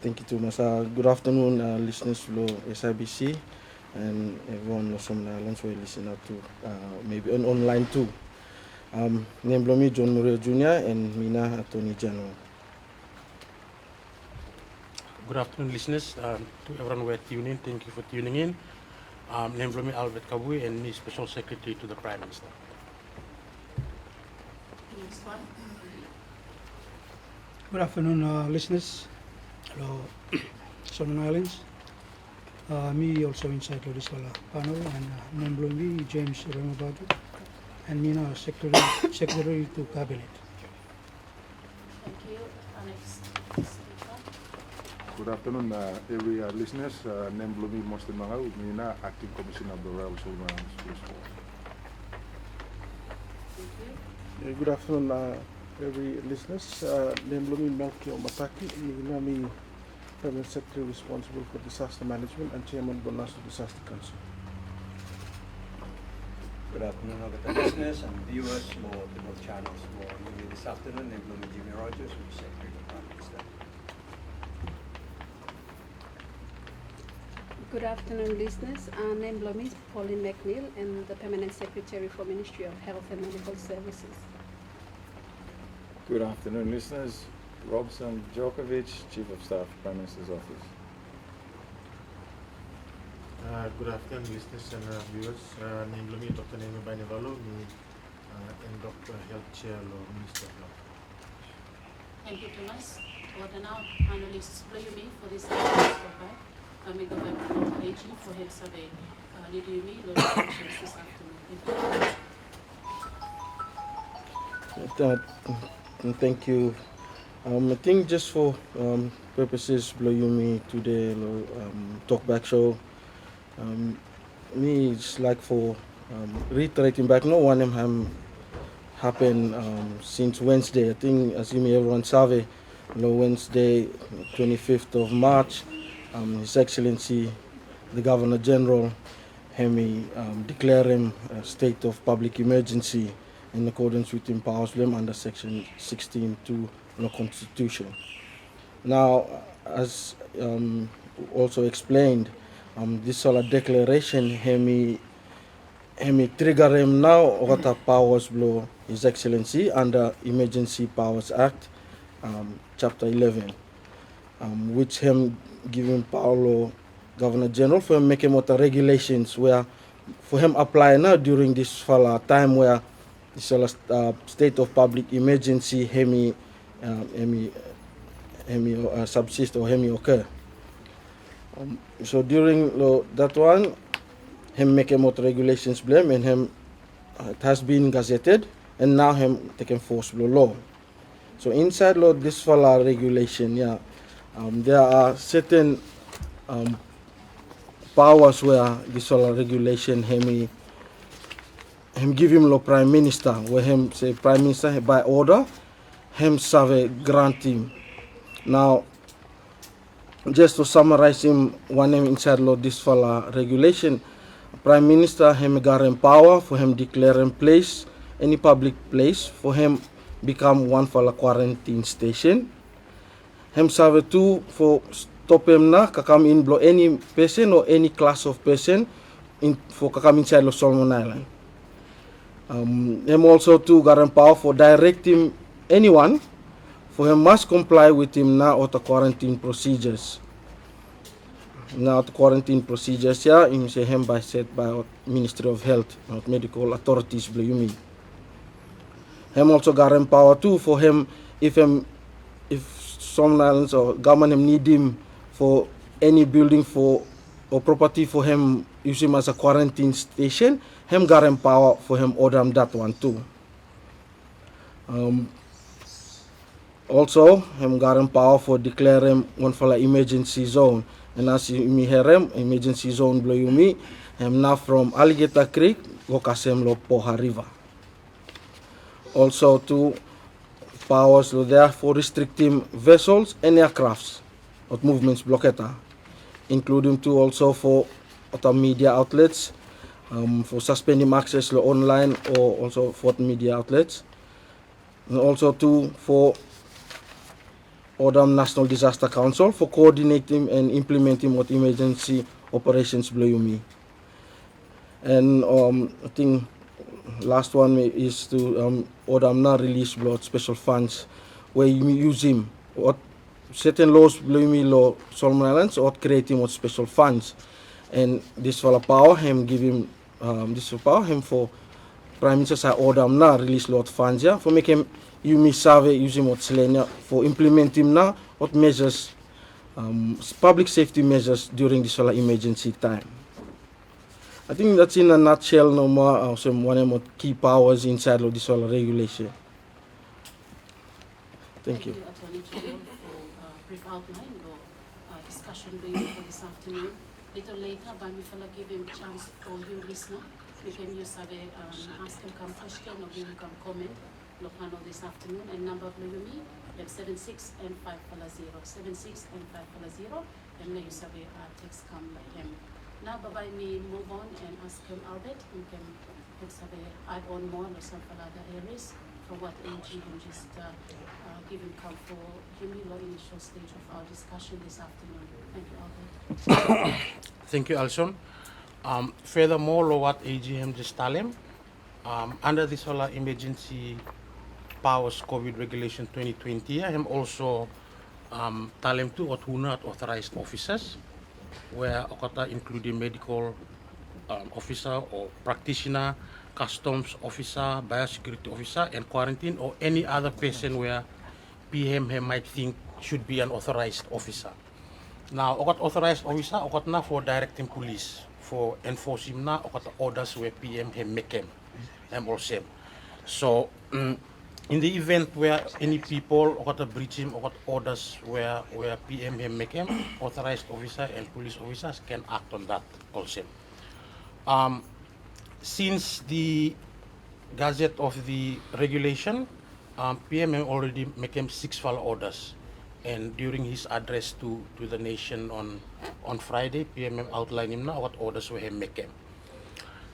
Thank you too much. Good afternoon, listeners to SIBC and everyone from the islands who listen out to maybe on online too. Name me John Murray Jr. and Mina Attorney General. Good afternoon, listeners. To everyone who are tuning in, thank you for tuning in. Name me Albert Kabui and me Special Secretary to the Prime Minister. Next one. Good afternoon, listeners. Hello, Solomon Islands. Me also inside this panel, and Nemblo me James Remabadu, and Mina Secretary to Cabinet. Thank you. Next speaker. Good afternoon, every listeners. Name Blumi Mostin Mangau, Mina, Acting Commissioner of the Royal Solomon Islands Police Force. Thank you. Good afternoon, every listeners. Name me Melchior Mataki, Mina me Permanent Secretary responsible for disaster management and Chairman Bonasso Disaster Council. Good afternoon, all the listeners and viewers for the both channels for me this afternoon. Name Blumi Jimmy Rogers, who is Secretary of the Prime Minister. Good afternoon, listeners. Name Blomi Pauline McNeil and the Permanent Secretary for Ministry of Health and Medical Services. Good afternoon, listeners. Robson Djokovic, Chief of Staff, Prime Minister's Office. Good afternoon, listeners and viewers. Name Blumi Dr. Neme Bainevalo, me and Dr. Health Chair, Minister of Health. Thank you, Thomas. Order now, panelists, me for this afternoon. May the Vice AG for him survey. Lead me, Lord this afternoon. Thank you. I think just for purposes blow you me today talk back show. Me it's like for reiterating back. No one happened since Wednesday. I think as you may everyone survey. Wednesday, 25th of March. His Excellency, the Governor General, Hemi declare him a state of public emergency in accordance with him powers under Section 16(2) the Constitution. Now, as also explained, this sort of declaration, Hemi trigger him now what our powers blow His Excellency under Emergency Powers Act, Chapter 11, which him giving Paulo Governor General for him making what the regulations where for him apply now during this time where this state of public emergency subsist or occur. So during that one, him making what regulations blame and him it has been gazetted and now him taking force law. So inside this regulation, there are certain powers where this regulation him give him the Prime Minister, where him say Prime Minister by order, him serve grant him. Now, just to summarize him, one name inside this regulation, Prime Minister him got power for him declare in place any public place for him become one for quarantine station. Him serve two for stop him na kakam in blow any person or any class of person in for kakam inside the Solomon Island. Him also to got power for direct him anyone for him must comply with him now or the quarantine procedures. Now the quarantine procedures him say him by set by Ministry of Health or medical authorities blue you mean. Him also got power too for him if some islands or government him need him for any building for or property for him use him as a quarantine station, him got power for him order him that one too. Also him got power for declare him one for emergency zone. And as you me hear him, emergency zone blow you me, him now from Alligator Creek go kasem lo Poha River. Also to powers there for restricting vessels and aircrafts of movements blocketa, including to also for other media outlets, for suspending access to online or also 4 media outlets, and also to for Odam National Disaster Council for coordinating and implementing what emergency operations Bloyumi. And I think last one is to Odam na release blood special funds where you use him what certain laws Bloyumi law Solomon Islands or creating what special funds. And this will power him give him this will power him for Prime Minister sa Odam na release lot funds ya for make him you me save using what Selenia for implementing na what measures public safety measures during this emergency time. I think that's in a nutshell no more some one of key powers inside of this regulation. Thank you. Attorney General, for brief outline or discussion going for this afternoon. Little later, Bamifala give him chance for you listener. You can use ask him come question or give him come comment. Lokano this afternoon and number of Lumi, 76 and 500, 76 and 500, and then you have text come by him. Now, Baba, me move on and ask him Albert, who can add on more or some other areas from what AG and just give him come for him in the initial stage of our discussion this afternoon. Thank you, Albert. Thank you, Alson. Furthermore, what AGM just tell him, under this whole emergency powers COVID regulation 2020, I am also tell him to who not authorized officers, where including medical officer or practitioner, customs officer, biosecurity officer, and quarantine or any other person where PM might think should be an authorized officer. Now, authorized officer, na for directing police, for enforcing na orders where PM make him also. So, in the event where any people breach him orders where PM make him, authorized officer and police officers can act on that also. Since the Gazette of the regulation, PM already make him 6 file orders. And during his address to the nation on Friday, PMM outlined him now what orders were him make him.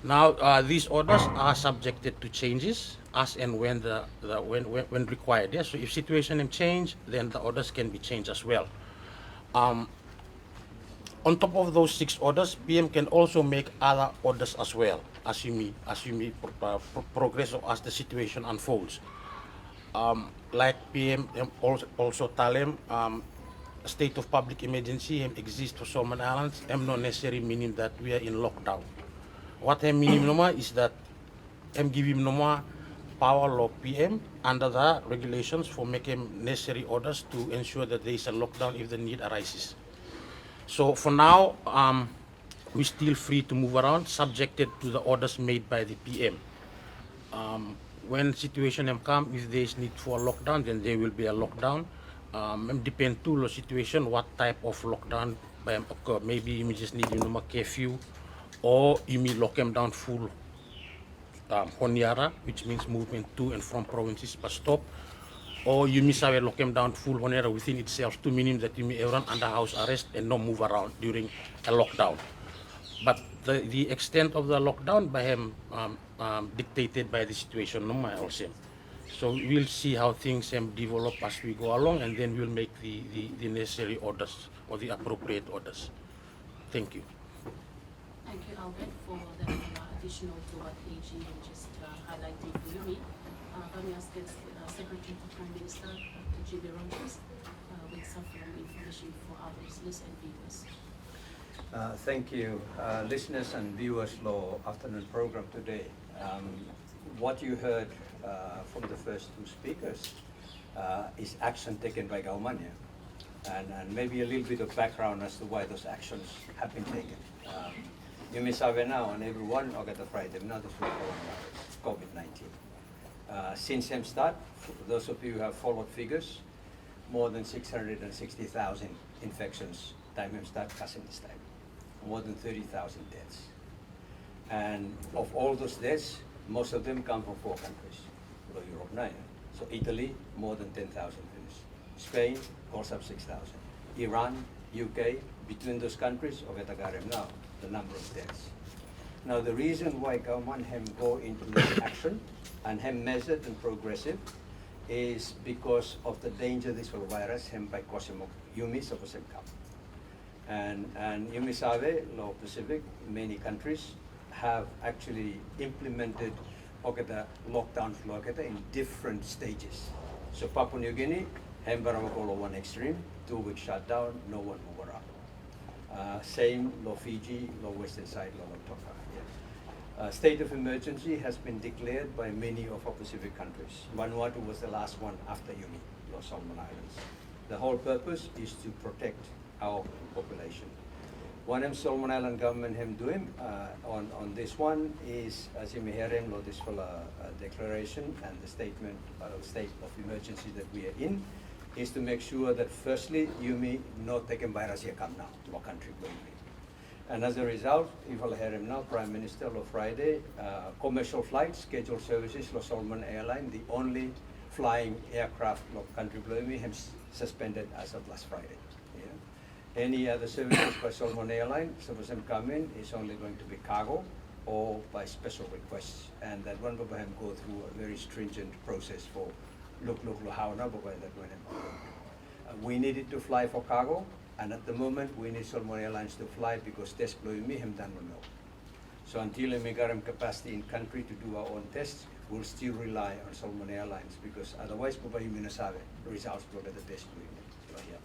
Now these orders are subjected to changes as and when when required. Yeah? So if situation change, then the orders can be changed as well. On top of those 6 orders, PM can also make other orders as well as you may progress or as the situation unfolds. Like PM also tell him, state of public emergency exists for Solomon Islands, not necessarily meaning that we are in lockdown. What I mean is that give him no more power law PM under the regulations for making necessary orders to ensure that there is a lockdown if the need arises. So for now, we're still free to move around, subjected to the orders made by the PM. When situation come, if there is need for a lockdown, then there will be a lockdown. Depend to the situation, what type of lockdown occur. Maybe you may just need a curfew, or you may lock them down full Honiara, which means movement to and from provinces but stop. Or you may have lock them down full Honiara within itself, to meaning that you may run under house arrest and not move around during a lockdown. But the extent of the lockdown by him dictated by the situation, no matter also. So we'll see how things develop as we go along, and then we'll make the necessary orders or the appropriate orders. Thank you. Thank you, Albert, for the additional to what AG just highlighted for you. Let me ask the Secretary to Prime Minister, Dr. Jimmy Rogers, with some information for our listeners and viewers. Thank you, listeners and viewers for afternoon program today. What you heard from the first 2 speakers is action taken by government, and maybe a little bit of background as to why those actions have been taken. You may have now, and everyone or get the Friday, not the COVID-19. Since the start, for those of you who have followed figures, more than 660,000 infections time start casting this time. More than 30,000 deaths. And of all those deaths, most of them come from 4 countries, Europe 9. So Italy, more than 10,000 deaths. Spain, also up 6,000. Iran, UK, between those countries, now, the number of deaths. Now the reason why government have go into this action and have measured and progressive is because of the danger this virus hem by Cosimo Yumi Sabosem Cup. And Yumi Save, Law Pacific, many countries have actually implemented the lockdown flow in different stages. So Papua New Guinea, Hembaramagolo one extreme, 2 week shutdown, no one move around. Same Law Fiji, Law Western Side, Law Tonga. Yeah. State of emergency has been declared by many of our Pacific countries. Vanuatu was the last one after Yumi, Law Solomon Islands. The whole purpose is to protect our population. One of Solomon Island government him doing on this one is, as you may hear him, this full declaration and the statement state of emergency that we are in, is to make sure that firstly, Yumi not taken virus here come now to our country. And as a result, if I'll hear him now, Prime Minister on Friday, commercial flights, scheduled services, Los Solomon Airline, the only flying aircraft of country him suspended as of last Friday. Any other services by Solomon Airline, suppose them come in, is only going to be cargo or by special requests. And that one will go through a very stringent process for look how now that when we needed to fly for cargo, and at the moment we need Solomon Airlines to fly because test me him done no. So until we got him capacity in country to do our own tests, we'll still rely on Solomon Airlines because otherwise results will get the test here.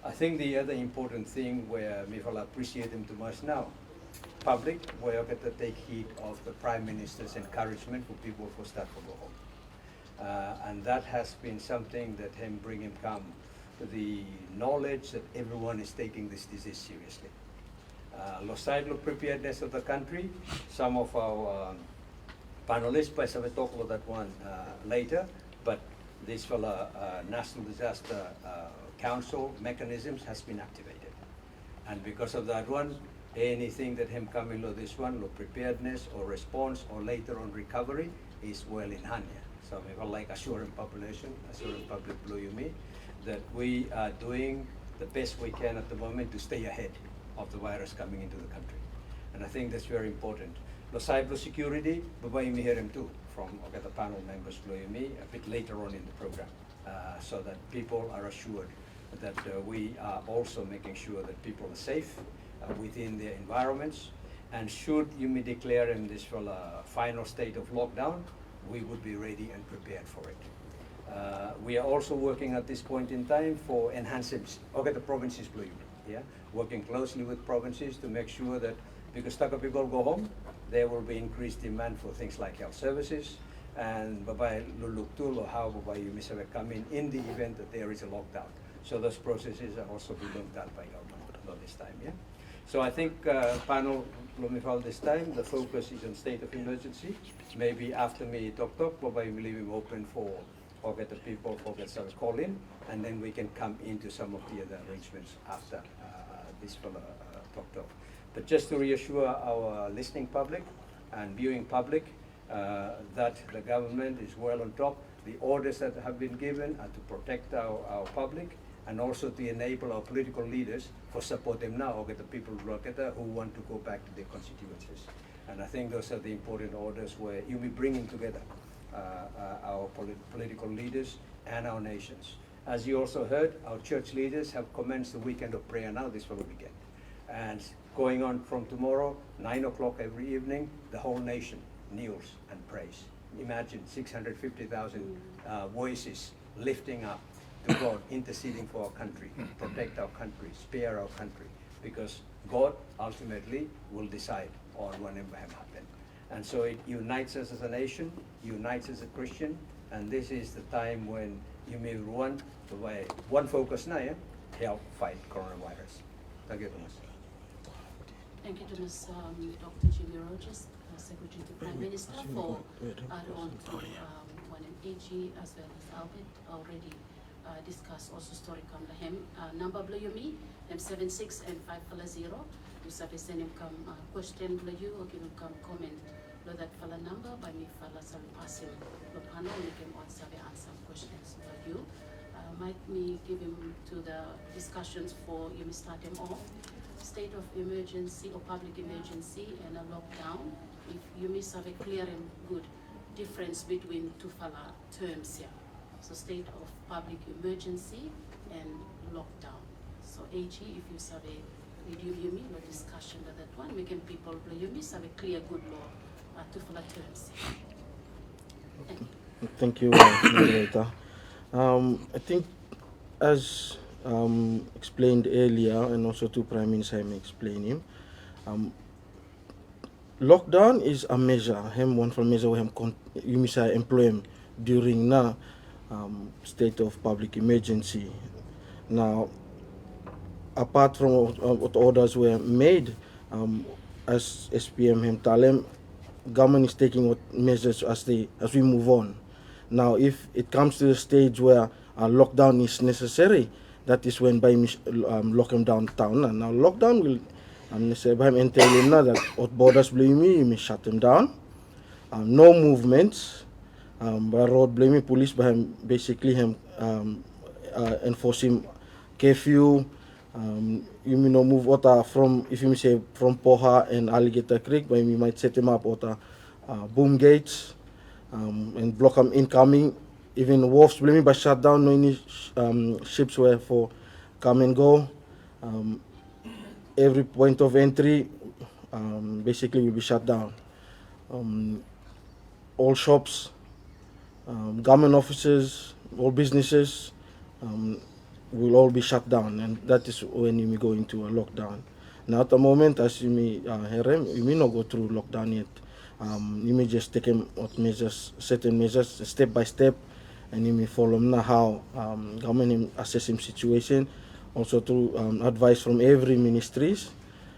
I think the other important thing where Mifal appreciate him too much now, public, where you get to take heed of the Prime Minister's encouragement for people to start to go home. And that has been something that him bring him come the knowledge that everyone is taking this disease seriously. Low preparedness of the country, some of our panelists by some talk about that one later, but this National Disaster Council mechanisms has been activated. And because of that one, anything that him coming to this one, preparedness or response or later on recovery is well in hand here. So we will like assuring population, assuring public below me, that we are doing the best we can at the moment to stay ahead of the virus coming into the country. And I think that's very important. The cyber security, we hear him too from the panel members below me a bit later on in the program, so that people are assured that we are also making sure that people are safe within their environments. And should you may declare in this final state of lockdown, we would be ready and prepared for it. We are also working at this point in time for enhancements. The provinces, working closely with provinces to make sure that because Taka people go home, there will be increased demand for things like health services and how you may come in the event that there is a lockdown. So those processes are also being looked at by government this time. Yeah. So I think panel this time the focus is on state of emergency. Maybe after me talk, we leave him open for get the people get some call in, and then we can come into some of the other arrangements after this talk. But just to reassure our listening public and viewing public that the government is well on top. The orders that have been given are to protect our public and also to enable our political leaders for support them now or get the people who want to go back to their constituencies. And I think those are the important orders where you'll be bringing together our political leaders and our nations. As you also heard, our church leaders have commenced the weekend of prayer now this weekend. And going on from tomorrow, 9 o'clock every evening, the whole nation kneels and prays. Imagine 650,000 voices lifting up to God, interceding for our country, protect our country, spare our country, because God ultimately will decide on whatever happen. And so it unites us as a nation, unites us as a Christian, and this is the time when you may want to one focus now, help fight coronavirus. Thank you very much. Thank you to Ms. Dr. Jimmy Rogers, Secretary to Prime Minister, for add on to one AG as well as Albert already discussed also story come to him. Number below me, M76 and 540. You service them come question below you or give them come comment below that fella number by me fella some passing the panel make him answer questions below you. Might me give him to the discussions for you may start him off. State of emergency or public emergency and a lockdown. If you may have a clear and good difference between two fella terms here. So state of public emergency and lockdown. So AG, if you have a review me or discussion of that one, we can people you miss have a clear good law to follow terms. Thank you. Thank you, moderator. I think as explained earlier, and also to Prime Minister I'm explaining, lockdown is a measure, one from measure where you miss employ him during na state of public emergency. Now, apart from what orders were made, as SPM him talem, government is taking what measures as we move on. Now, if it comes to the stage where a lockdown is necessary, that is when by lock them down town. And now lockdown will necessary by entailing that what borders blame me, you may shut them down. No movements. By road blame police by him basically him enforcing curfew. You may not move water from, if you say from Poha and Alligator Creek, but you might set them up water boom gates and block them incoming. Even wharfs blame by shut down, no any ships were for come and go. Every point of entry basically will be shut down. All shops, government offices, all businesses will all be shut down, and that is when you may go into a lockdown. Now at the moment, as you may hear, you may not go through lockdown yet. You may just take measures, certain measures, step by step, and you may follow them how government assessing situation, also through advice from every ministries.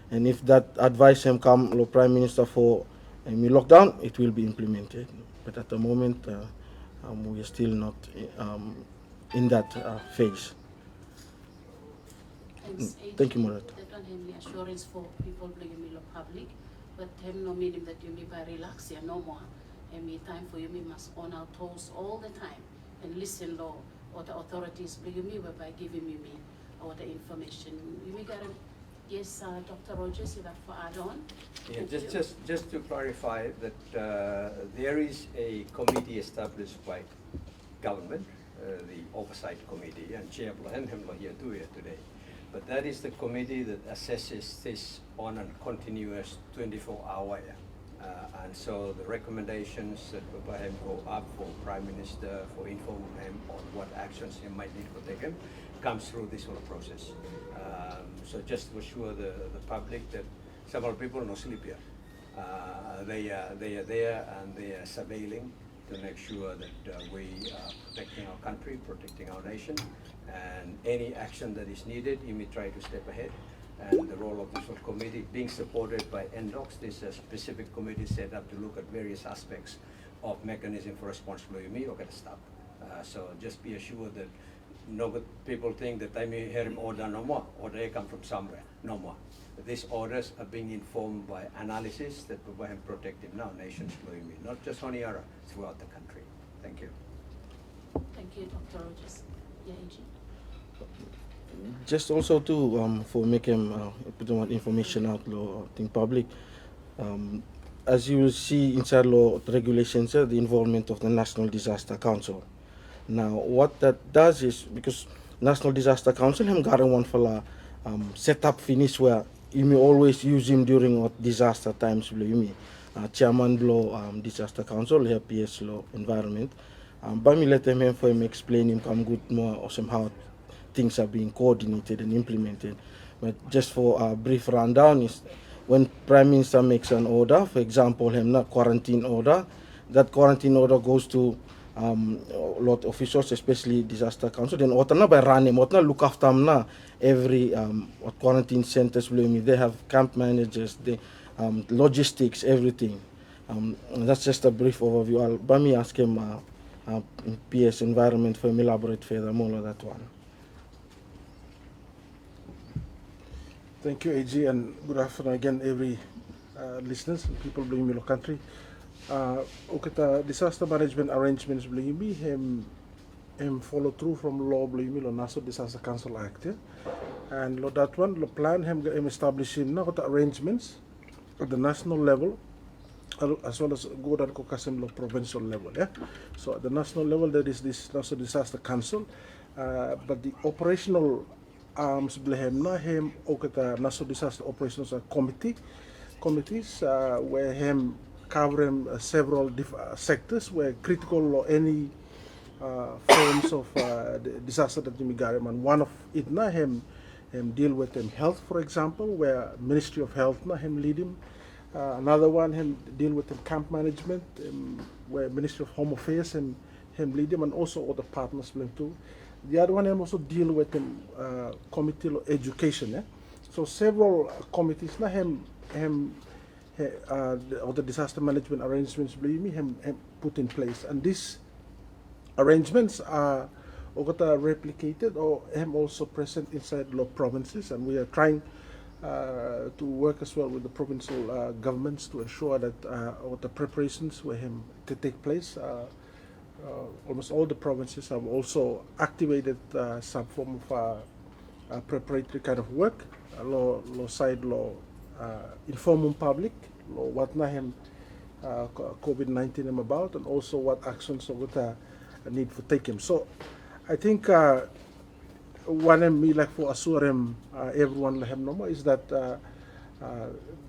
And if that advice come to Prime Minister for lockdown, it will be implemented. But at the moment, we are still not in that phase. Thank you, Moderator. That one have assurance for people bringing me public, but have no meaning that you may by relax here no more. And me time for you must on our toes all the time and listen law or the authorities bring me by giving me all the information. You may get yes, Dr. Rogers, you have to add on. Yeah, just to clarify that there is a committee established by government, the oversight committee, and Chair Blahem here today. But that is the committee that assesses this on a continuous 24-hour. And so the recommendations that Blahem go up for Prime Minister, for informing him on what actions he might need to take him, comes through this whole process. So just to assure the public that several people no sleep here. They are there and they are surveilling to make sure that we are protecting our country, protecting our nation, and any action that is needed, you may try to step ahead. And the role of this whole committee, being supported by NDOCS, this is a specific committee set up to look at various aspects of mechanism for responsible or get stop. So just be assured that no people think that they may hear him order no more, or they come from somewhere, no more. These orders are being informed by analysis that will protect him now, nations, not just on Yara, throughout the country. Thank you. Thank you, Dr. Rogers. Yeah, AG. Just also to for making put more information out in public. As you will see inside law regulations, the involvement of the National Disaster Council. Now, what that does is, because National Disaster Council have got one for set up finish where you may always use him during what disaster times. You may chairman law Disaster Council here PS law environment. But me let him for him explain him come good more or somehow things are being coordinated and implemented. But just for a brief rundown is when Prime Minister makes an order, for example, him not quarantine order, that quarantine order goes to a lot of officials, especially Disaster Council. Then what na by run him, what na look after him na every quarantine centers. They have camp managers, they logistics, everything. That's just a brief overview. I'll by me ask him PS environment for him elaborate further more on that one. Thank you, AG, and good afternoon again, every listeners and people in the country. Okay, disaster management arrangements believe him follow through from law believe or National Disaster Council Act, yeah? And that one the plan him establishing now the arrangements at the national level as well as go down to Kasim lo provincial level. Yeah. So at the national level, there is this National Disaster Council, but the operational arms blehem na him ook the National Disaster Operations committees where him covering several sectors where critical or any forms of disaster that you got him, and one of it na him deal with him health, for example, where Ministry of Health na him lead him. Another one him deal with him camp management, where Ministry of Home Affairs him lead him, and also other partners too. The other one him also deal with him committee of education. Yeah? So several committees na him the disaster management arrangements believe me him put in place, and these arrangements are replicated or him also present inside law provinces, and we are trying to work as well with the provincial governments to ensure that all the preparations where him to take place. Almost all the provinces have also activated some form of preparatory kind of work, law side law, informing public, law what na him COVID-19 him about, and also what actions of what need for take him. So I think one me like for assure him everyone like him normal is that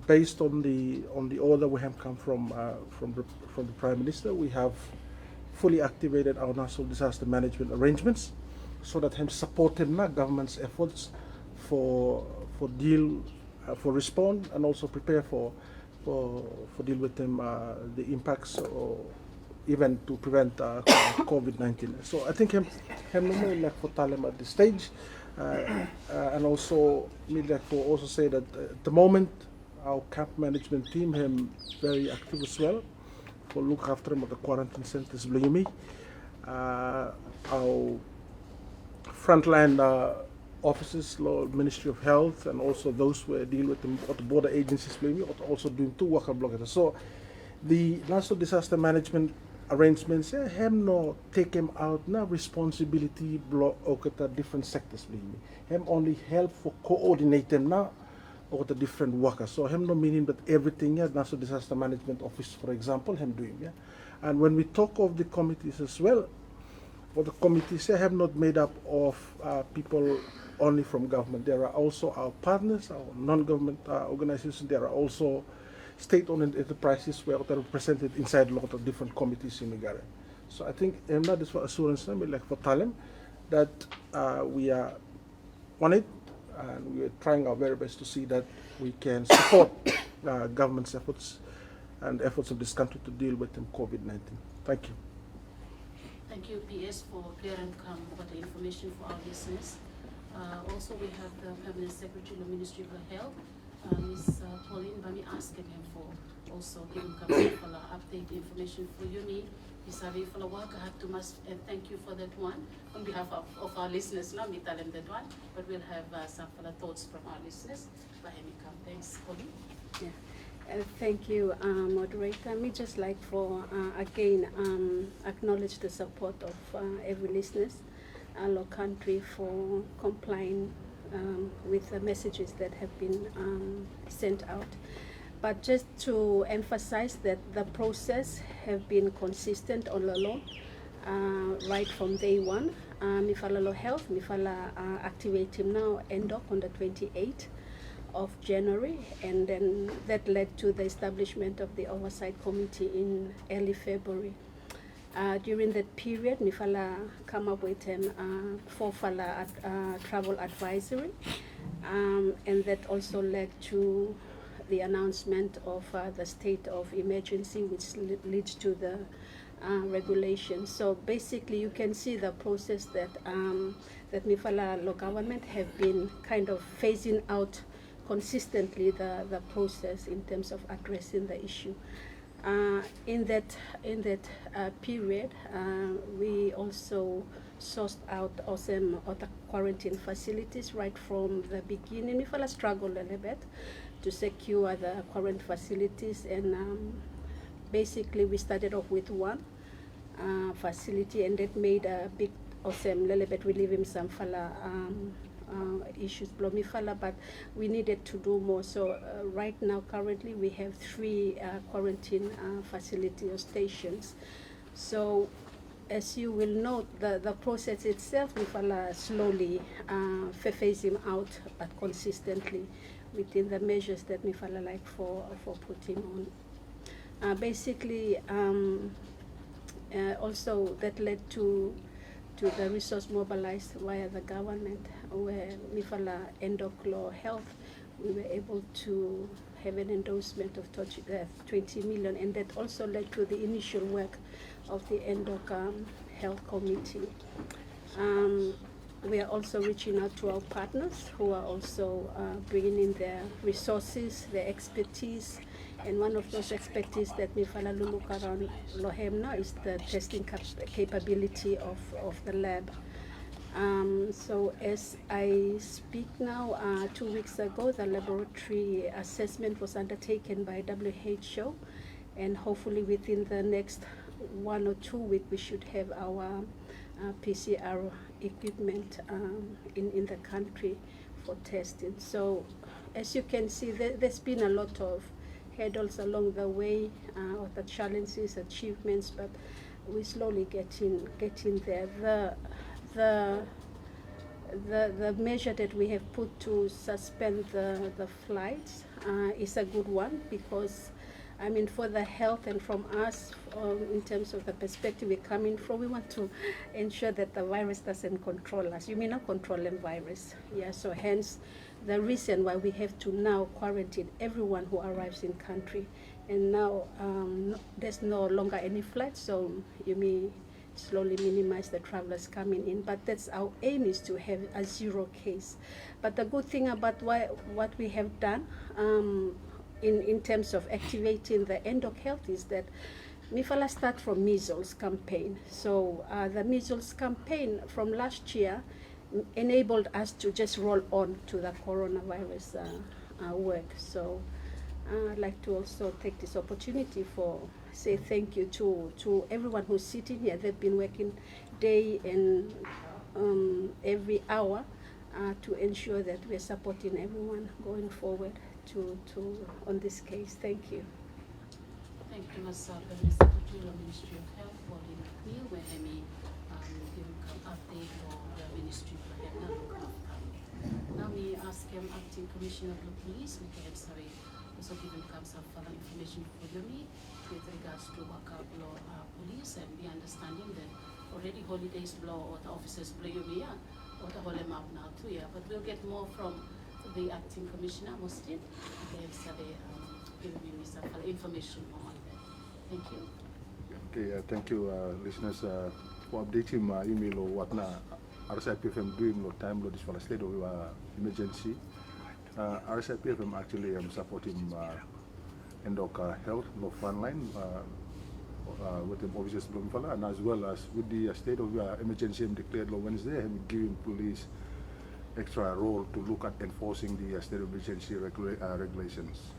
based on the order we have come from the Prime Minister, we have fully activated our national disaster management arrangements so that him support him na government's efforts for respond and also prepare for deal with them the impacts or even to prevent COVID-19. So I think him no like for Talem at this stage, and also me like for also say that at the moment our camp management team him very active as well for look after him at the quarantine centers. Believe me, our frontline officers, Ministry of Health, and also those who deal with the border agencies, believe me, are also doing two work blockers. So the national disaster management arrangements him no take him out na responsibility block the different sectors, believe me. Him only help for coordinate them now or the different workers. So him no meaning that everything national disaster management office, for example, him doing. And when we talk of the committees as well, or the committees have not made up of people only from government. There are also our partners, our non-government organizations. There are also state-owned enterprises where they are represented inside a lot of different committees in Nigara. So I think that is for assurance, like for Talem, that we are on it, and we are trying our very best to see that we can support government's efforts and efforts of this country to deal with COVID-19. Thank you. Thank you, PS, for clear and calm for the information for our listeners. Also, we have the Permanent Secretary of the Ministry of Health, Ms. Pauline Bami, asking him for also giving for the update information for you, me. Ms. Avi, for the work, I have to and thank you for that one. On behalf of our listeners, not me tell them that one, but we'll have some further thoughts from our listeners. Thanks, Pauline. Yeah. Thank you, moderator. Me just like for again acknowledge the support of every listeners, our country for complying with the messages that have been sent out. But just to emphasize that the process have been consistent all along, right from day one. Mifala Health, Mifala activate him now, end up on the 28th of January, and then that led to the establishment of the Oversight Committee in early February. During that period, Mifala come up with four travel advisory, and that also led to the announcement of the state of emergency, which leads to the regulations. So basically, you can see the process that that Mifala law government have been kind of phasing out consistently the process in terms of addressing the issue. In that period, we also sourced out some other quarantine facilities right from the beginning. We felt struggled a little bit to secure the quarantine facilities, and basically we started off with one facility, and that made a big awesome little bit relieving some fella issues Blomifala, but we needed to do more. So right now, currently, we have 3 quarantine facility or stations. So as you will note, the process itself, Mifala slowly phasing out, but consistently within the measures that Mifala like for putting on. Basically, also that led to the resource mobilized via the government, where Mifala Endoclo Health, we were able to have an endorsement of 20 million, and that also led to the initial work of the Endoc Health Committee. We are also reaching out to our partners who are also bringing in their resources, their expertise, and one of those expertise that Mifala Luluk around Lohemna is the testing capability of the lab. So as I speak now, 2 weeks ago, the laboratory assessment was undertaken by WHO, and hopefully within the next 1 or 2 weeks, we should have our PCR equipment in the country for testing. So as you can see, there's been a lot of hurdles along the way, of the challenges, achievements, but we're slowly getting there. The measure that we have put to suspend the flights is a good one, because I mean, for the health and from us, in terms of the perspective we're coming from, we want to ensure that the virus doesn't control us. You may not control a virus. Yeah, so hence the reason why we have to now quarantine everyone who arrives in country. And now there's no longer any flights, so you may slowly minimize the travelers coming in. But that's our aim, is to have a 0 case. But the good thing about what we have done, in terms of activating the Endoc Health, is that Mifala start from measles campaign. So the measles campaign from last year enabled us to just roll on to the coronavirus work. So I'd like to also take this opportunity for say thank you to everyone who's sitting here. They've been working day and every hour to ensure that we're supporting everyone going forward on this case. Thank you. Thank you, Mr. Secretary, Ministry of Health, for the appeal where we give update on the Ministry of Health. Now we ask Acting Commissioner of the Police, Mr. Sorry, also given some further information for me with regards to Waka Law Police, and the understanding that already holidays law or the officers play you or the whole map now too, yeah, but we'll get more from the Acting Commissioner, Mustin, giving me some information on that. Thank you. Okay, thank you, listeners, for updating my email or what now. RSIPFM doing no time this for a state of emergency. RSIPFM actually supporting Endoc Health, no frontline, with the officers Blomifala, and as well as with the state of emergency declared on Wednesday, and giving police extra role to look at enforcing the state of emergency regulations.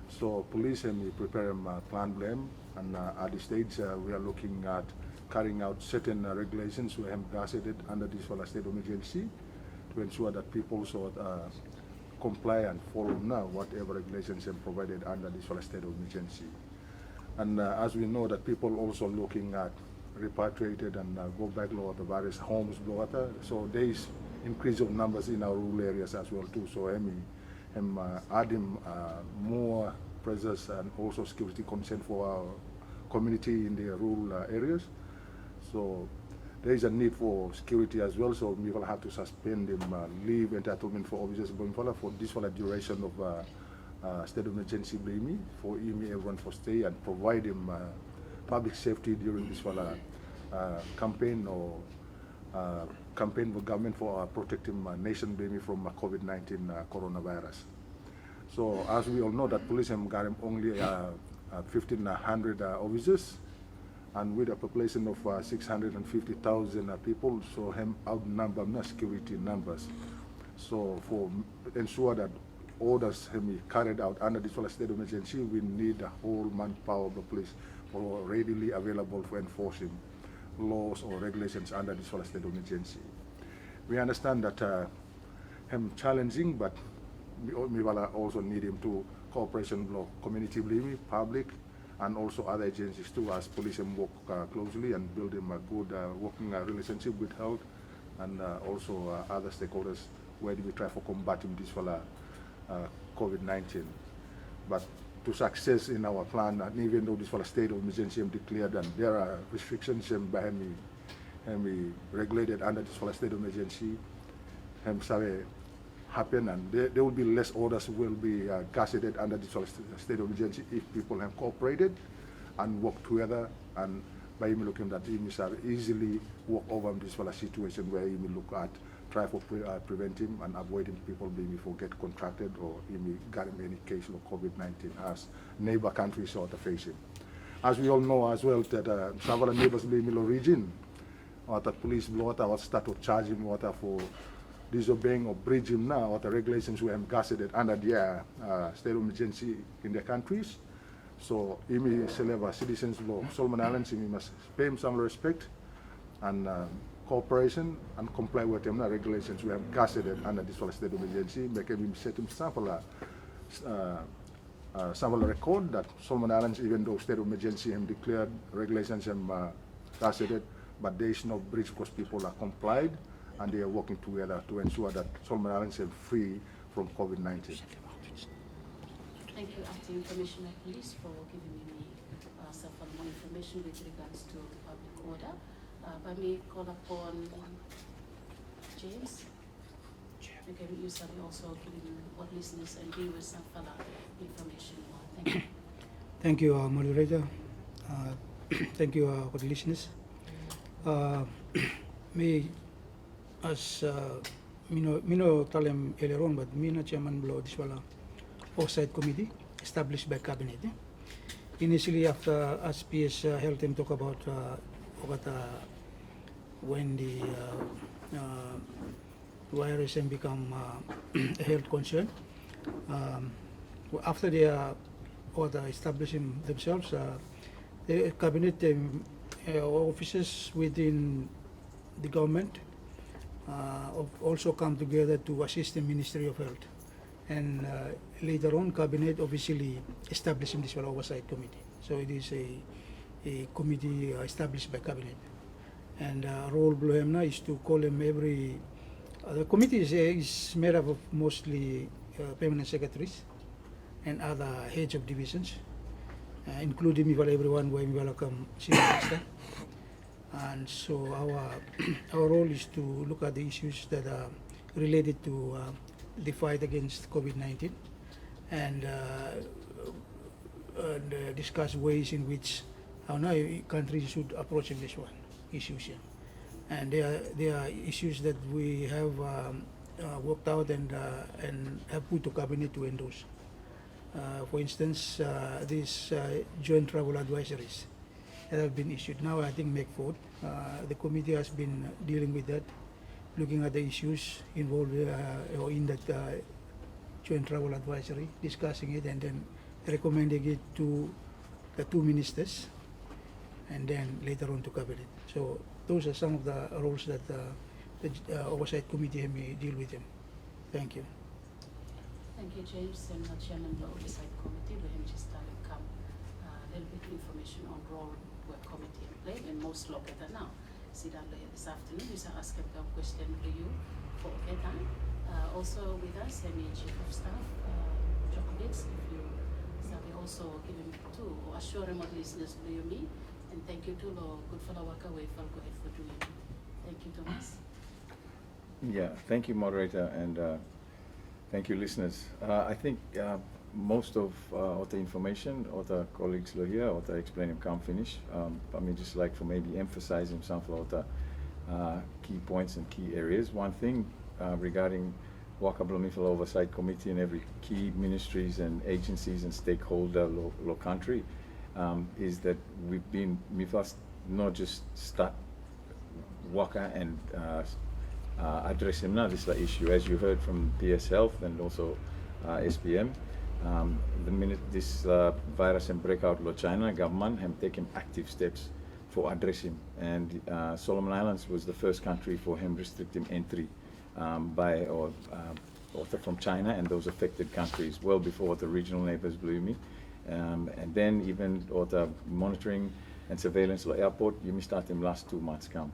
So police and prepare plan blame, and at this stage we are looking at carrying out certain regulations we have gazetted under this state of emergency to ensure that people comply and follow now whatever regulations are provided under this state of emergency. And as we know that people also looking at repatriated and go back to the various homes, so there is increase of numbers in our rural areas as well too. So I'm adding more presence and also security concern for our community in the rural areas. So there is a need for security as well. So we will have to suspend leave entitlement for officers for this duration of state of emergency for everyone for stay and provide them public safety during this campaign or campaign for government for protecting nation from COVID-19 coronavirus. So as we all know that police have got only 1,500 officers, and with a population of 650,000 people, so have outnumber security numbers. So for ensure that orders have been carried out under this state of emergency, we need the whole manpower of the police for readily available for enforcing laws or regulations under this state of emergency. We understand that him challenging, but we will also need him to cooperation law, community believe public, and also other agencies too, as police and work closely and build him a good working relationship with health and also other stakeholders where we try for combating this for COVID-19. But to success in our plan, and even though this for a state of emergency declared and there are restrictions behind me regulated under this for a state of emergency, happen, and there will be less orders will be gazetted under this state of emergency if people have cooperated and worked together, and by looking that easily walk over this situation where you look at try for preventing and avoiding people being get contracted or getting any case of COVID-19 as neighbor countries are facing. As we all know as well that several neighbors in the region, or the police blow start to charging water for disobeying or breaching now or the regulations we have gazetted under the state of emergency in their countries. So citizens law, Solomon Islands must pay him some respect and cooperation and comply with them regulations we have gazetted under this state of emergency, make him set him sample record that Solomon Islands, even though state of emergency have declared regulations and gazetted, but there is no breach because people are complied and they are working together to ensure that Solomon Islands are free from COVID-19. Thank you, Acting Commissioner Police, for giving me some more information with regards to public order. Let me call upon James. You can use also giving what listeners and viewers some further information. Thank you. Thank you, moderator. Thank you for the listeners. Me as Mino Talem earlier on, but Mina chairman below this oversight committee established by cabinet. Initially, after SPS held them talk about when the virus and become a health concern. After they are establishing themselves, the cabinet officers within the government also come together to assist the Ministry of Health. And later on, cabinet officially establishing this oversight committee. So it is a committee established by cabinet. And role below is to call them every. The committee is made up of mostly permanent secretaries and other heads of divisions, including everyone when we welcome senior minister. And so our role is to look at the issues that are related to the fight against COVID-19 and discuss ways in which our country should approach this one issues here. And there are issues that we have worked out and have put to cabinet to endorse. For instance, these joint travel advisories that have been issued. Now I think make forward. The committee has been dealing with that, looking at the issues involved or in that joint travel advisory, discussing it and then recommending it to the two ministers and then later on to cabinet. So those are some of the roles that the oversight committee may deal with them. Thank you. Thank you, James, and Chairman of the Oversight Committee. We have just come a little bit of information on role where committee played and most local now. Sit down this afternoon, we shall ask a question to you for time. Also with us, Chief of Staff, Djokovic, if you be also giving to assure what listeners do you mean, and thank you to the good fellow Wakaway for doing it. Thank you, Thomas. Yeah, thank you, moderator, and thank you, listeners. I think most of the information or the colleagues here or the explain him can't finish. I mean, just like for maybe emphasizing some of the key points and key areas. One thing regarding Waka Blomifel Oversight Committee and every key ministries and agencies and stakeholder local country is that we've been first not just start Waka and address him now this issue, as you heard from PS Health and also SPM. The minute this virus and breakout in China, government have taken active steps for addressing, and Solomon Islands was the first country for him restricting entry by author from China and those affected countries well before the regional neighbors blew me. And then even author monitoring and surveillance of the airport, you may start in last 2 months come.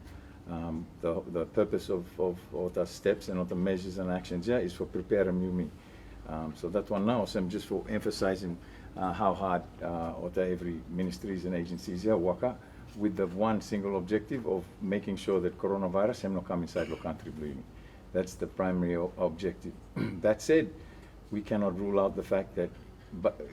The purpose of the steps and of the measures and actions here is for prepare me. So that one now, so I'm just for emphasizing how hard every ministries and agencies here work with the one single objective of making sure that coronavirus have not come inside the country. Believe me, that's the primary objective. That said, we cannot rule out the fact that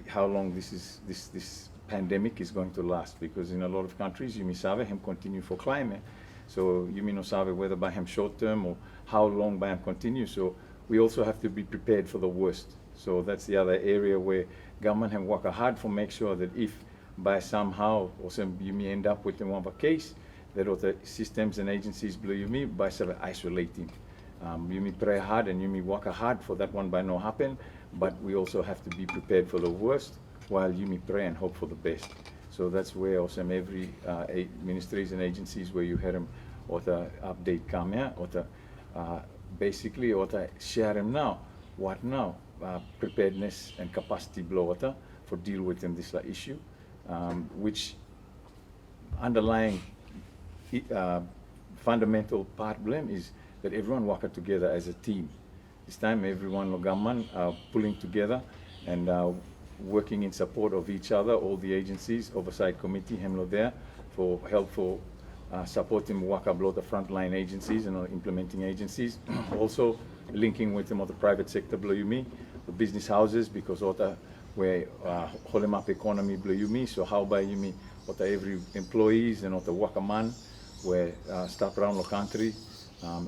how long this pandemic is going to last, because in a lot of countries you may have him continue for climate. So you may not have whether by him short term or how long by him continue. So we also have to be prepared for the worst. So that's the other area where government have worked hard for make sure that if by somehow or some you may end up with one of a case, that all the systems and agencies believe me by isolating. You may pray hard and you may work hard for that one by no happen, but we also have to be prepared for the worst while you may pray and hope for the best. So that's where also every ministries and agencies where you hear them or the update come here or the basically or the share them now. What now? Preparedness and capacity blow for deal with them this issue, which underlying fundamental part blame is that everyone work together as a team. This time everyone government are pulling together and working in support of each other, all the agencies, oversight committee, hemlo there for helpful supporting work below the frontline agencies and implementing agencies. Also linking with them of the private sector below me, the business houses, because where holding up economy below me, so how by you me every employees and the worker man where staff around the country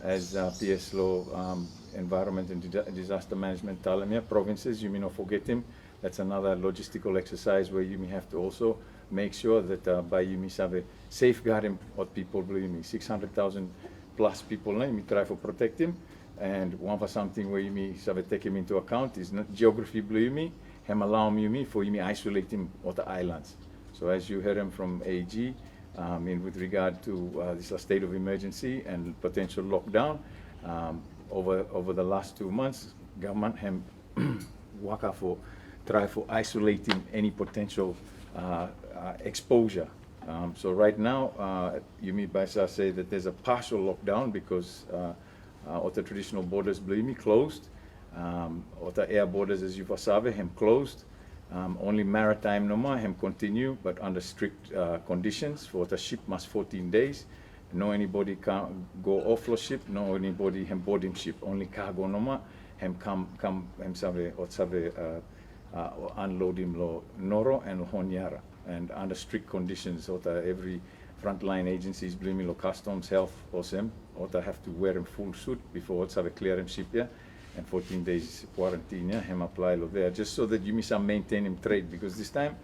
as PS law environment and disaster management talamia provinces, you may not forget them. That's another logistical exercise where you may have to also make sure that by you may have a safeguarding what people believe me, 600,000 plus people, you may try to protect them. And one for something where you may have take him into account is not geography believe me, him allow me for you may isolate him on the islands. So as you heard him from AG, with regard to this state of emergency and potential lockdown, over the last 2 months, government have worked for try for isolating any potential exposure. So right now, you may by say that there's a partial lockdown because all the traditional borders, believe me, closed. All the air borders, as you have closed. Only maritime no more, continue, but under strict conditions. For the ship must 14 days. No anybody can go off the ship, no anybody board him ship. Only cargo no more, come unload him lo Noro and Honiara. And under strict conditions, every frontline agencies, believe me, lo customs, health, OSM, have to wear a full suit before have a clear him ship here. And 14 days quarantine, him apply lo there, just so that you may maintain him trade, because this time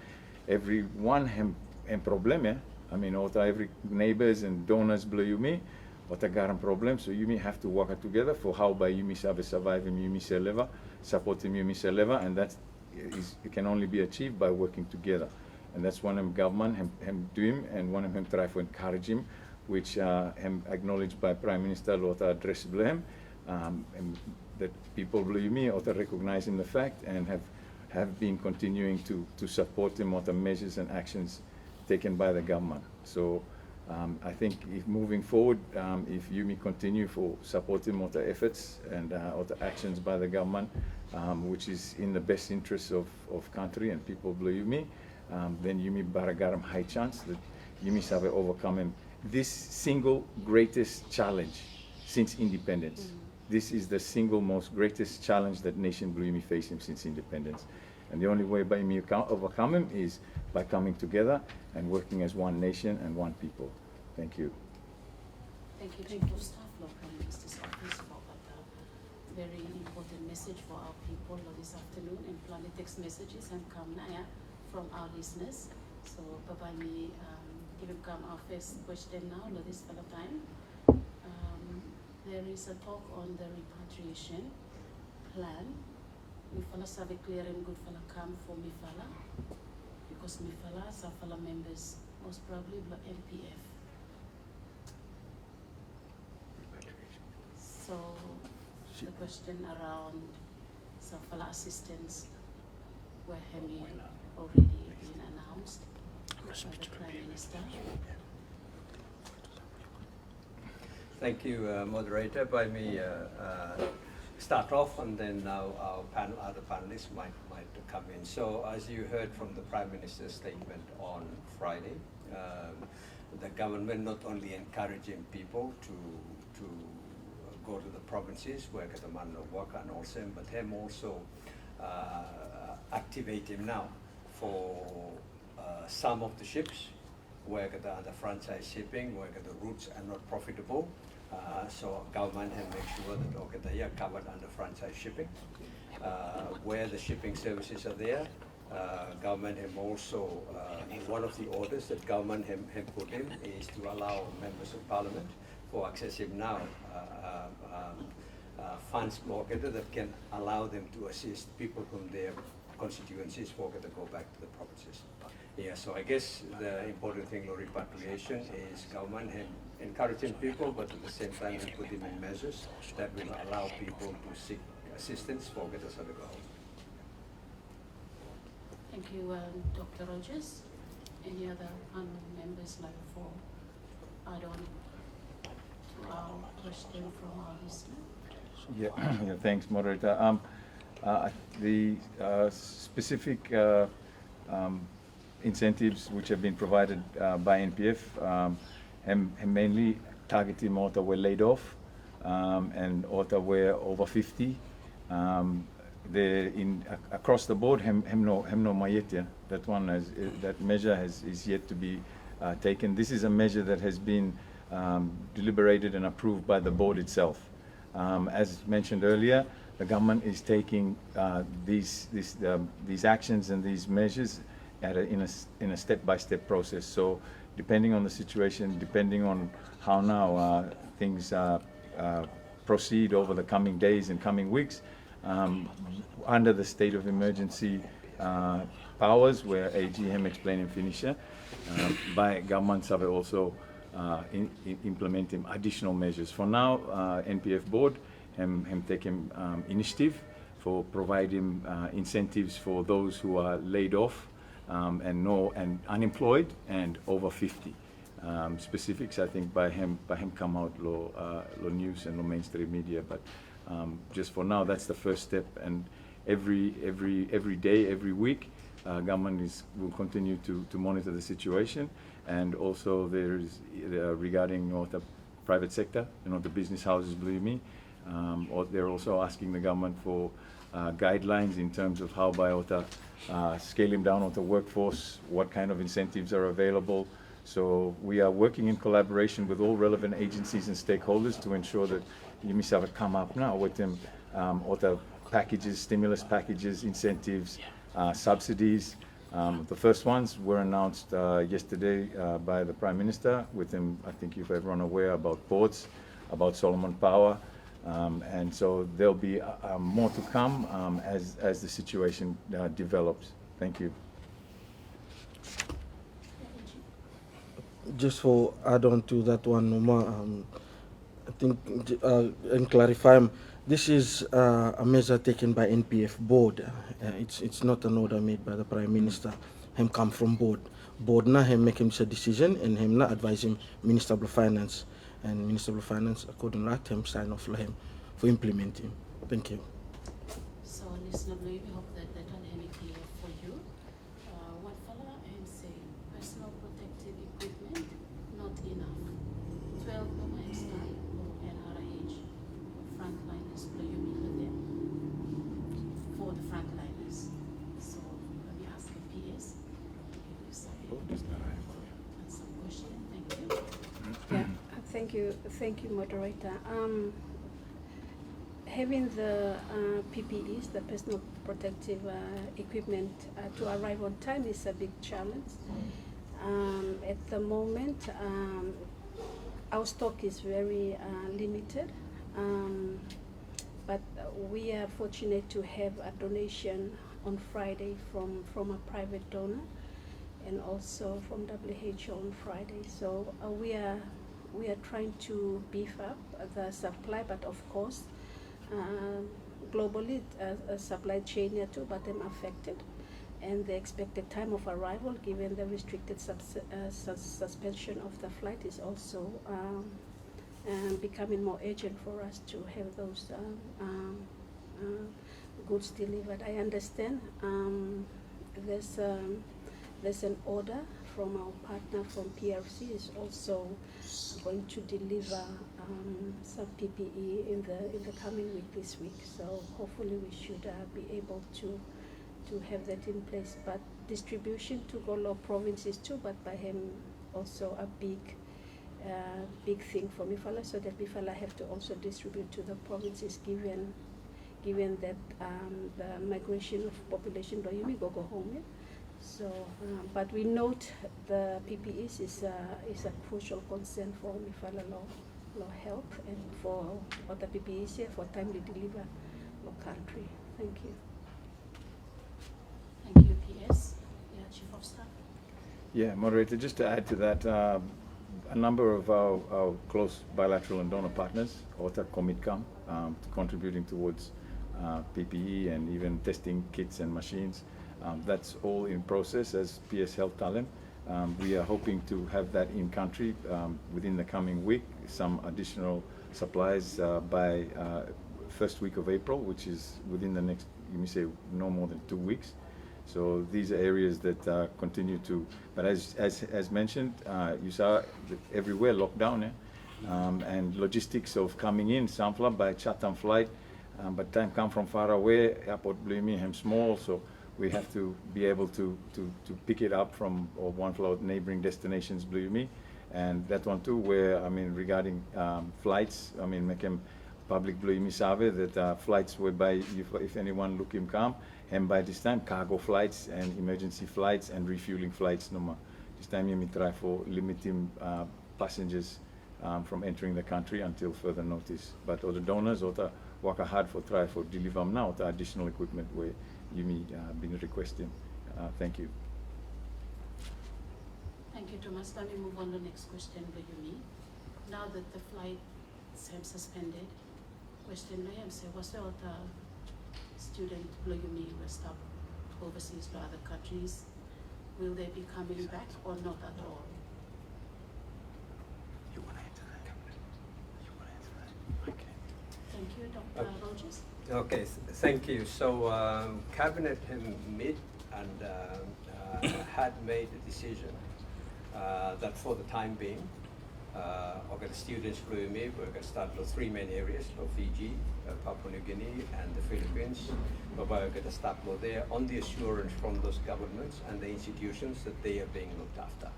everyone him problem, I mean, every neighbors and donors below you me, got a problem, so you may have to work together for how by you may survive him, you may support him, you may and that it can only be achieved by working together. And that's one of government him do him, and one of him try to encourage him, which him acknowledged by Prime Minister Lota address him, and that people believe me or recognizing the fact and have been continuing to support him on the measures and actions taken by the government. So I think if moving forward, if you may continue for supporting all the efforts and all the actions by the government, which is in the best interest of country and people believe me, then you may baragaram high chance that you may have overcome this single greatest challenge since independence. This is the single most greatest challenge that nation believe me facing since independence. And the only way by me overcome him is by coming together and working as one nation and one people. Thank you. Thank you, Chief of Staff, Local Minister's Office, for that very important message for our people this afternoon, and plenty text messages and come now from our listeners. So, Papa, me give come our first question now, this fellow time. There is a talk on the repatriation plan. Mifala have a clear and good fella come for Mifala, because Mifala are fellow members, most probably MPF. So the question around Safala assistance, where Hemi already been announced by the Prime Minister. Thank you, moderator. By me start off, and then now our other panelists might come in. So, as you heard from the Prime Minister's statement on Friday, the government not only encouraging people to go to the provinces where Kataman work and also, but him also activate him now for some of the ships where the franchise shipping, where the routes are not profitable. So government have make sure that they are covered under franchise shipping. Where the shipping services are there, government have also, one of the orders that government have put in is to allow members of parliament for accessible now funds that can allow them to assist people from their constituencies for to go back to the provinces. Yeah, so I guess the important thing of repatriation is government encouraging people, but at the same time putting in measures that will allow people to seek assistance for get us out of home. Thank you, Dr. Rogers. Any other panel members like for add on to our question from our listener? Yeah, thanks, moderator. The specific incentives which have been provided by NPF have mainly targeted author were laid off and author were over 50. Across the board, hem no mayetia. That one that measure is yet to be taken. This is a measure that has been deliberated and approved by the board itself. As mentioned earlier, the government is taking these actions and these measures in a step-by-step process. So, depending on the situation, depending on how now things proceed over the coming days and coming weeks, under the state of emergency powers, where AGM explained and finisher, by governments have also implementing additional measures. For now, NPF board have taken initiative for providing incentives for those who are laid off and unemployed and over 50. Specifics, I think, by him come out lo news and lo mainstream media, but just for now, that's the first step. And every day, every week, government will continue to monitor the situation. And also there is regarding the private sector, the business houses, believe me, or they're also asking the government for guidelines in terms of how by scaling down on the workforce, what kind of incentives are available. So we are working in collaboration with all relevant agencies and stakeholders to ensure that UMISAVA come up now with them packages, stimulus packages, incentives, subsidies. The first ones were announced yesterday by the Prime Minister with him. I think you've everyone aware about ports, about Solomon Power, and so there'll be more to come as the situation develops. Thank you. Just for add on to that one, Numa, I think and clarify, this is a measure taken by NPF board. It's not an order made by the Prime Minister. Him come from board. Board na him make him a decision and him na advise him Minister of Finance, and Minister of Finance according to that him sign off for him for implementing. Thank you. So, listener, we hope that will be clear for you. What fella am saying, personal protective equipment not enough. 12 moments time or NRH frontliners play you for them for the frontliners. So let me ask the PS to give you some question. Thank you. Yeah, thank you, moderator. Having the PPEs, the personal protective equipment, to arrive on time is a big challenge. At the moment, our stock is very limited, but we are fortunate to have a donation on Friday from a private donor and also from WHO on Friday. So we are trying to beef up the supply, but of course, globally, a supply chain here too, but I'm affected. And the expected time of arrival, given the restricted suspension of the flight, is also becoming more urgent for us to have those goods delivered. I understand there's an order from our partner from PRC is also going to deliver some PPE in the coming week this week. So hopefully we should be able to have that in place. But distribution to Golo provinces too, but by him also a big thing for Mifala, so that Mifala have to also distribute to the provinces, given that the migration of population do you go home. Yeah? So, but we note the PPEs is a crucial concern for Mifala law health and for other PPEs here for timely deliver law country. Thank you. Thank you, PS. Yeah, Chief of Staff. Yeah, Moderator, just to add to that, a number of our close bilateral and donor partners, OTA, Comitcam, contributing towards PPE and even testing kits and machines. That's all in process as PS Health Talent. We are hoping to have that in country within the coming week, some additional supplies by first week of April, which is within the next, you may say, no more than 2 weeks. So these are areas that continue to, but as mentioned, you saw everywhere lockdown, and logistics of coming in, Sunflower by Chatham flight, but time come from far away, airport Birmingham small, so we have to be able to pick it up from one flow neighboring destinations, believe me, and that one too, where, I mean, regarding flights, I mean, make them public, believe me, survey that flights whereby if anyone look him come, and by this time, cargo flights and emergency flights and refueling flights, no more. This time, you may try for limiting passengers from entering the country until further notice. But all the donors, or the work hard for try for deliver now the additional equipment where you may been requesting. Thank you. Thank you, Thomas. Let me move on to the next question, Bayumi. Now that the flights have suspended, question Liam say, was there other student Bayumi were stopped overseas to other countries? Will they be coming back or not at all? You want to answer that? You want to answer that? Okay. Thank you, Dr. Rogers. Okay, thank you. So Cabinet met and had made a decision that for the time being, the students flew me. We're going to start with 3 main areas of Fiji, Papua New Guinea, and the Philippines. We're going to start there on the assurance from those governments and the institutions that they are being looked after.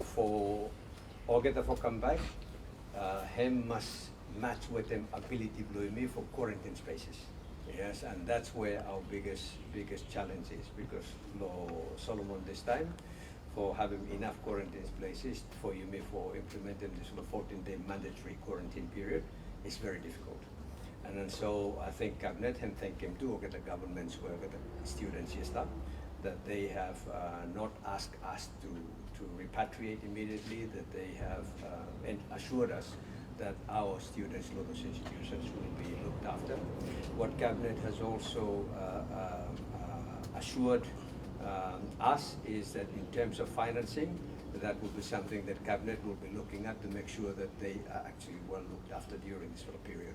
For Ogeta for come back, him must match with them ability blue me for quarantine spaces. Yes, and that's where our biggest challenge is, because Solomon this time, for having enough quarantine places for you for implementing this 14-day mandatory quarantine period is very difficult. And then so I think Cabinet and thank him too, get the governments who get the students here stuff, that they have not asked us to repatriate immediately, that they have and assured us that our students, those institutions will be looked after. What Cabinet has also assured us is that in terms of financing, that will be something that Cabinet will be looking at to make sure that they are actually well looked after during this period.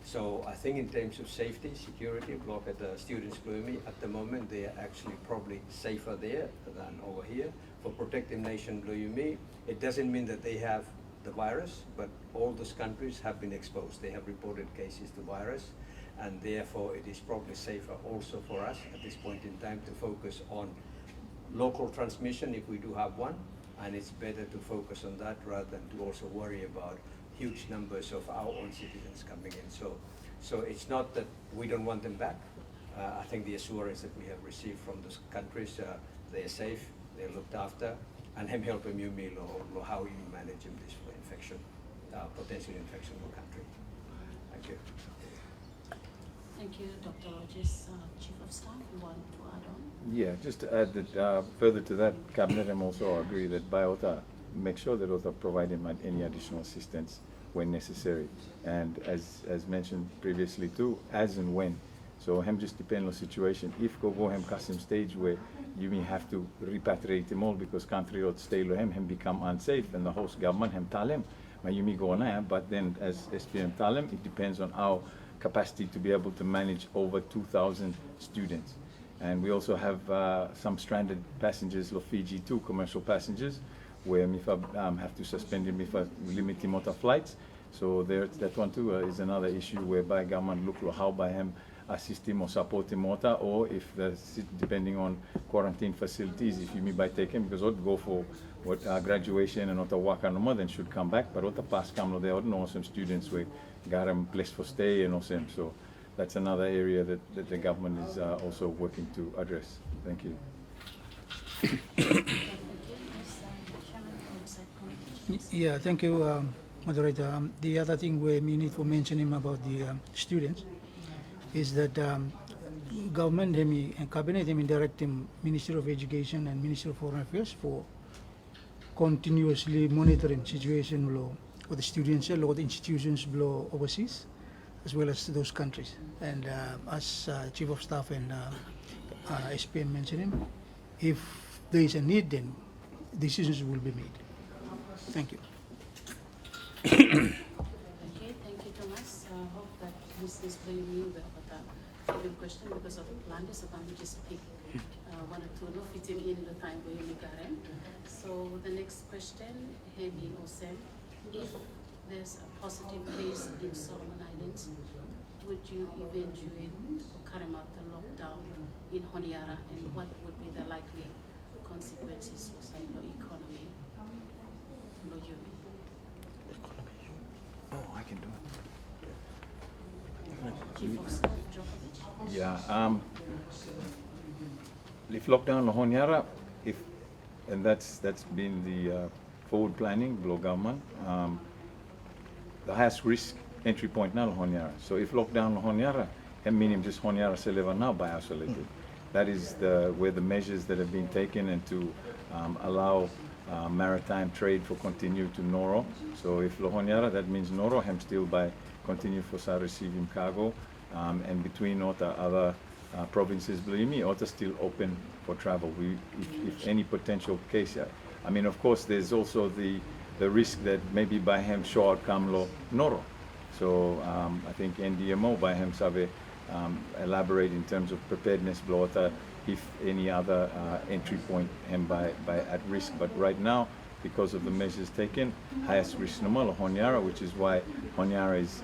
So I think in terms of safety, security, block at the students Bloomy, at the moment they are actually probably safer there than over here. For Protective Nation Bloomy, it doesn't mean that they have the virus, but all those countries have been exposed. They have reported cases to virus, and therefore it is probably safer also for us at this point in time to focus on local transmission if we do have one, and it's better to focus on that rather than to also worry about huge numbers of our own citizens coming in. So it's not that we don't want them back. I think the assurance that we have received from those countries, they're safe, they're looked after, and him helping you meal or how you manage this infection, potential infection in the country. Thank you. Thank you, Dr. Rogers. Chief of Staff, you want to add on? Yeah, just to add that further to that, Cabinet and also agree that by OTA make sure that OTA provide him any additional assistance when necessary. And as mentioned previously too, as and when. So hem just depend on the situation. If go hem custom stage where you may have to repatriate them all because country or stay lo hem become unsafe and the host government hem tell him, you may go on, but then as SPM tell him, it depends on our capacity to be able to manage over 2,000 students. And we also have some stranded passengers, Fiji too, commercial passengers, where MIFA have to suspend them MIFA limiting motor flights. So there, that one too is another issue whereby government look how by him assist him or support him motor, or if there's depending on quarantine facilities, if you mean by taking, because what go for what graduation and what work and more, then should come back. But what the past come there, know some students we got them place for stay and also so. That's another area that the government is also working to address. Thank you. Yeah, thank you, moderator. The other thing we need to mention him about the students is that government and cabinet directing Ministry of Education and Ministry of Foreign Affairs for continuously monitoring situation below or the students or the institutions below overseas, as well as those countries. And as Chief of Staff and SPM mentioned him, if there is a need, then decisions will be made. Thank you. Okay, thank you, Thomas. I hope that Mrs. Blaine will have a question because of land, so I'm just pick one or two, no fitting in the time we make RM. So the next question, Henry Osem, if there's a positive case in Solomon Islands, would you eventuate or carry out the lockdown in Honiara, and what would be the likely consequences for the economy? Oh, I can do it. Chief of Staff, Djokovic? Yeah. If lockdown Honiara, and that's been the forward planning below government. The highest risk entry point now Honiara. So if lockdown Honiara, meaning just Honiara Seleva now by isolated. That is where the measures that have been taken and to allow maritime trade for continue to Noro. So if Lohoniara, that means Noro, hem still by continue for sa receiving cargo, and between other provinces, believe me, still open for travel. If any potential case, I mean, of course, there's also the risk that maybe by hem short come lo Noro. So I think NDMO by hem sabe elaborate in terms of preparedness blota if any other entry point and by at risk. But right now, because of the measures taken, highest risk normal Honiara, which is why Honiara is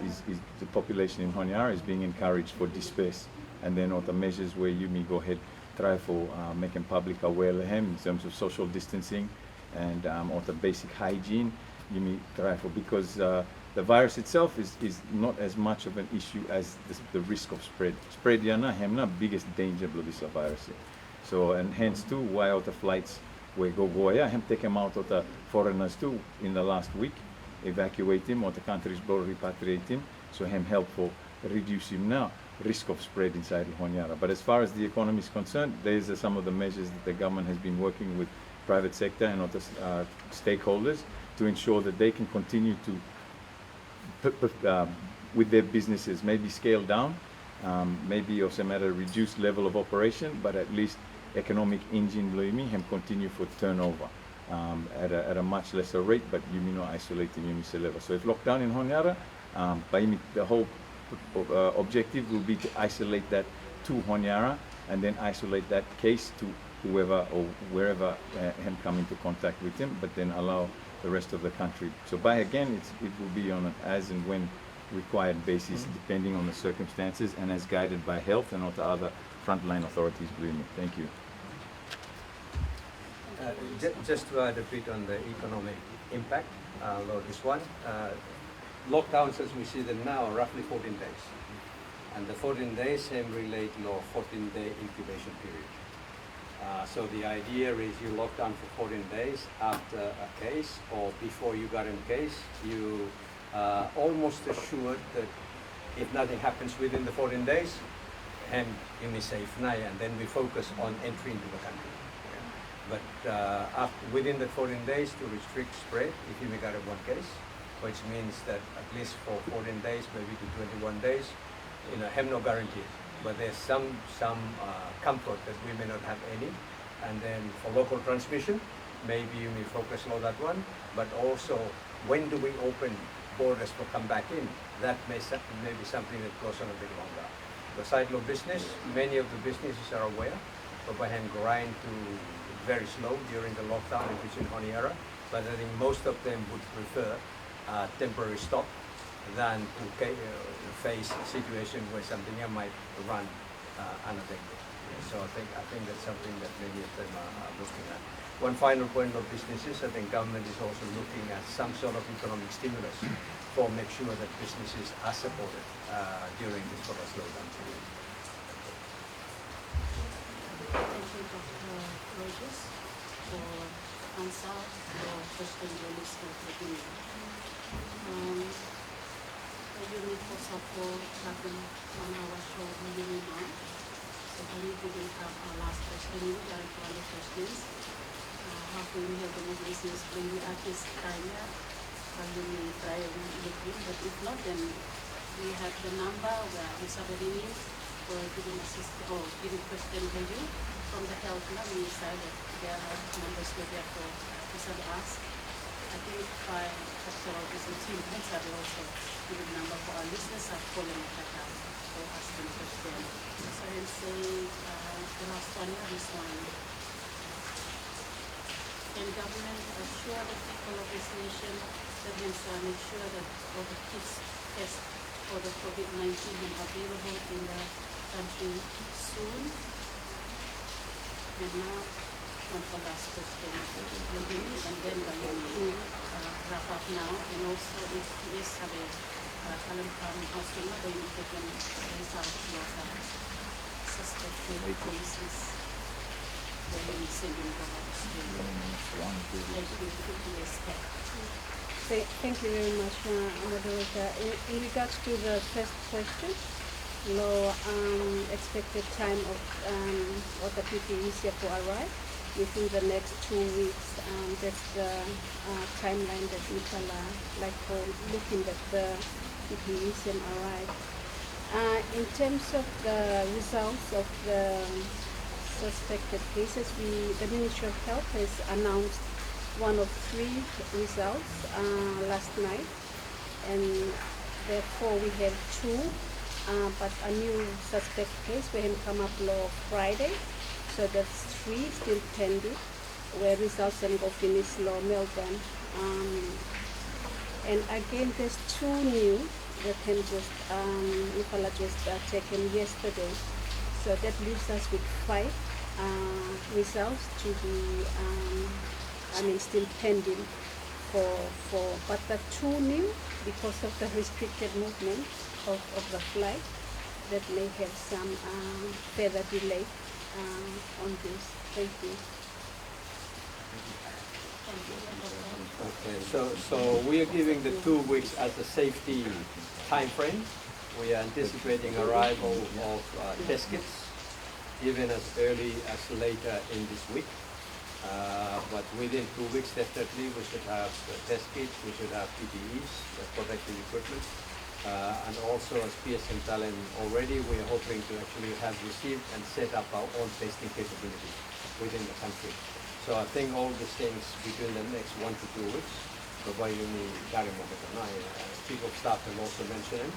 the population in Honiara is being encouraged for disperse. And then all the measures where you may go ahead try for making public aware of him in terms of social distancing and all the basic hygiene. You may try for because the virus itself is not as much of an issue as the risk of spread. Spread yana hemna biggest danger of this virus. So and hence too why all the flights we go hem take him out of the foreigners too in the last week, evacuate him or the countries blow repatriate him. So him helpful reduce him now risk of spread inside Honiara. But as far as the economy is concerned, these are some of the measures that the government has been working with private sector and other stakeholders to ensure that they can continue to with their businesses, maybe scale down, maybe also matter reduced level of operation, but at least economic engine believe me him continue for turnover at a much lesser rate, but you may not isolate the municipal level. So if lockdown in Honiara, the whole objective will be to isolate that to Honiara and then isolate that case to whoever or wherever him come into contact with him, but then allow the rest of the country. So by again, it will be on an as and when required basis, depending on the circumstances and as guided by health and all the other frontline authorities, believe me. Thank you. Just to add a bit on the economic impact, this one, lockdowns as we see them now are roughly 14 days. And the 14 days relate to a 14-day incubation period. So the idea is you lock down for 14 days after a case or before you got in case, you almost assured that if nothing happens within the 14 days, and you may say and then we focus on entry into the country. But within the 14 days to restrict spread, if you may got one case, which means that at least for 14 days, maybe to 21 days, have no guarantee. But there's some comfort that we may not have any. And then for local transmission, maybe you may focus on that one. But also, when do we open borders for come back in? That may be something that goes on a bit longer. The side law business, many of the businesses are aware. Babahan grind to very slow during the lockdown in between Honiara, but I think most of them would prefer temporary stop than to face a situation where something might run unattended. So I think that's something that many of them are looking at. One final point of businesses, I think government is also looking at some sort of economic stimulus for make sure that businesses are supported during this sort of slowdown period. Thank you, Dr. Rogers, for answer your question released for the union. The unit for support happened on our show the union now. So I believe we will have our last question, direct to other questions. How can we help the business when we at this time here? You may try and look in, but if not, then we have the number where we submitting it for giving assistance or giving question value from the health we decided there are numbers were there for to ask. I think by Dr. Business team and Sabi also give the number for our listeners are calling at that for asking question. So I will say the last one here, this one. Can government assure the people of this nation that hence make sure that all the kids test for the COVID-19 are available in the country soon? And now, one for last question. And then we will wrap up now. And also, if yes, have a Kalimpang hospital, then you can result your suspected cases. Then send them to hospital. Thank you very much, Moderator. In regards to the first question, low expected time of the PPEs here to arrive within the next 2 weeks. That's the timeline that we can like for looking at the PPEs and arrive. In terms of the results of the suspected cases, the Ministry of Health has announced one of 3 results last night, and therefore we have 2, but a new suspect case we have come up Friday, so that's 3 still pending, where results can go finish Melbourne. And again, there's 2 new that can just Nicola just taken yesterday, so that leaves us with 5 results to be still pending but the 2 new, because of the restricted movement of the flight, that may have some further delay on this. Thank you. Okay, so we are giving the 2 weeks as a safety time frame. We are anticipating arrival of test kits even as early as later in this week. But within 2 weeks, definitely, we should have test kits, we should have PPEs, protective equipment, and also as PSM Talent already, we are hoping to actually have received and set up our own testing capability within the country. So I think all these things between the next 1 to 2 weeks, Chief of Staff have also mentioned it.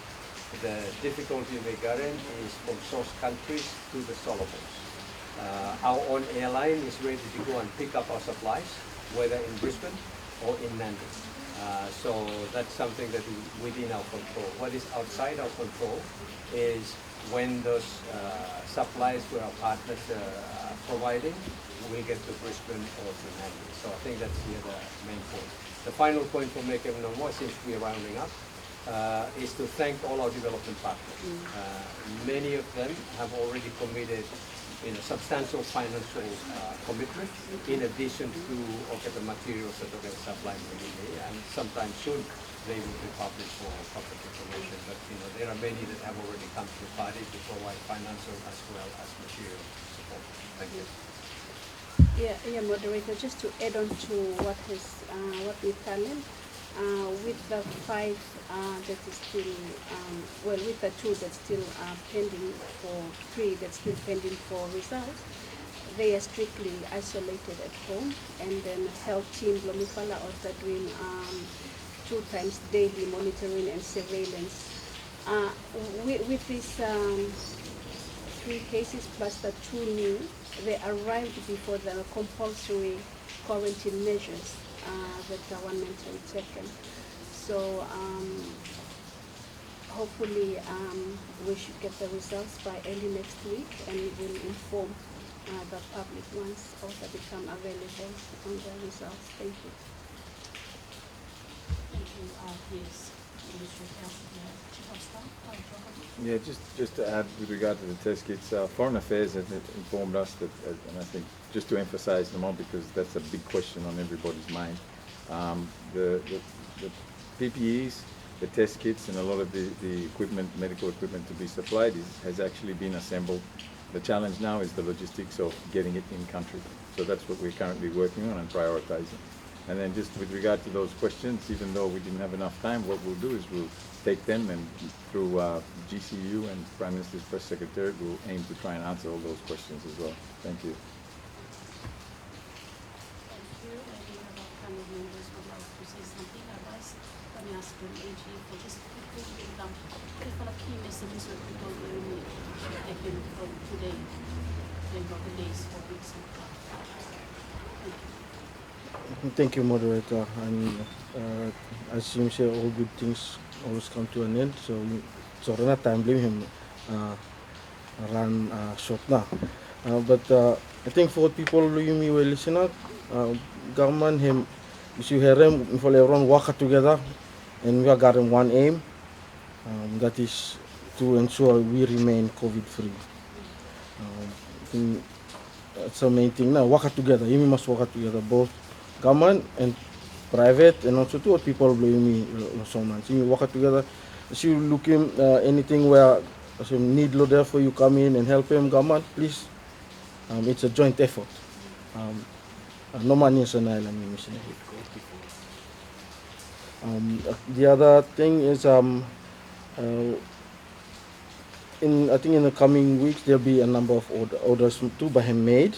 The difficulty we got in is from source countries to the Solomons. Our own airline is ready to go and pick up our supplies, whether in Brisbane or in Nandi. So that's something that is within our control. What is outside our control is when those supplies to our partners are providing, will get to Brisbane or to Nandi. So I think that's the other main point. The final point for Make Them No More, since we are rounding up, is to thank all our development partners. Many of them have already committed substantial financial commitment in addition to the materials that are supplied within here, and sometime soon they will be published for public information. But there are many that have already come to the party to provide financial as well as material support. Thank you. Yeah, Moderator, just to add on to what we talent, with the 5 that is still, with the 2 that's still pending for 3 that's still pending for results, they are strictly isolated at home, and then health team Lomifala also doing 2 times daily monitoring and surveillance. With these 3 cases plus the 2 new, they arrived before the compulsory quarantine measures that the government had taken. So hopefully we should get the results by early next week, and we will inform the public once also become available on the results. Thank you. Thank you. Yes, Ministry of Health, Chief of Staff, Yeah, just to add with regard to the test kits, Foreign Affairs has informed us that, and I think just to emphasize them on because that's a big question on everybody's mind, the PPEs, the test kits, and a lot of the equipment, medical equipment to be supplied has actually been assembled. The challenge now is the logistics of getting it in country. So that's what we're currently working on and prioritizing. And then just with regard to those questions, even though we didn't have enough time, what we'll do is we'll take them and through GCU and Prime Minister's Press Secretary, we'll aim to try and answer all those questions as well. Thank you. Thank you. Any other panel members would like to say something? Otherwise, let me ask you, AG, for just quickly give them what are key messages that people will need taken from today and for the days for weeks and Thank you. Thank you, moderator. And as you say, all good things always come to an end. So Rana time blame him run short now. But I think for people who you will listen out, government him, you see here if everyone work together, and we are got one aim, that is to ensure we remain COVID-free. That's the main thing now. Work together. You must work together, both government and private, and also to people blame me so much. You work together. If you looking anything where some need there for you come in and help him, government, please. It's a joint effort. No money is an island. The other thing is I think in the coming weeks there'll be a number of orders too by him made,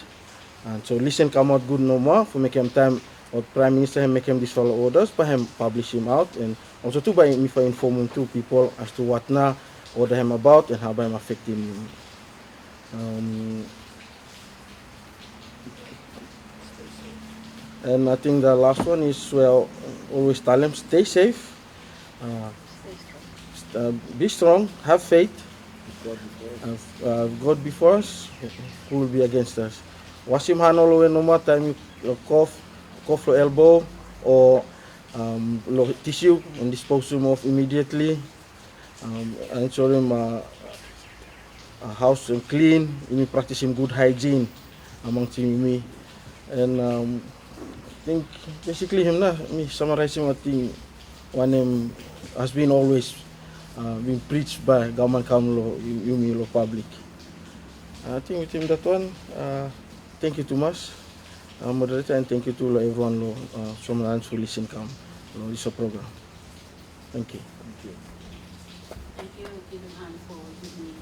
and so listen come out good no more for make him time or Prime Minister him make him these follow orders by him publish him out, and also too by me for informing to people as to what now order him about and how by him affecting him. And I think the last one is, well, always tell them stay safe, be strong, have faith. God before us, who will be against us? Wash him hand all the way no matter time you cough for elbow or tissue and dispose him off immediately. Ensure him a house and clean, you practice him good hygiene amongst me. And I think basically him na, me summarizing what thing one him has been always being preached by government Kamlo, you public. I think with him that one, thank you too much, moderator, and thank you to everyone from the who listen come this program. Thank you. Thank you. Give him hand for giving me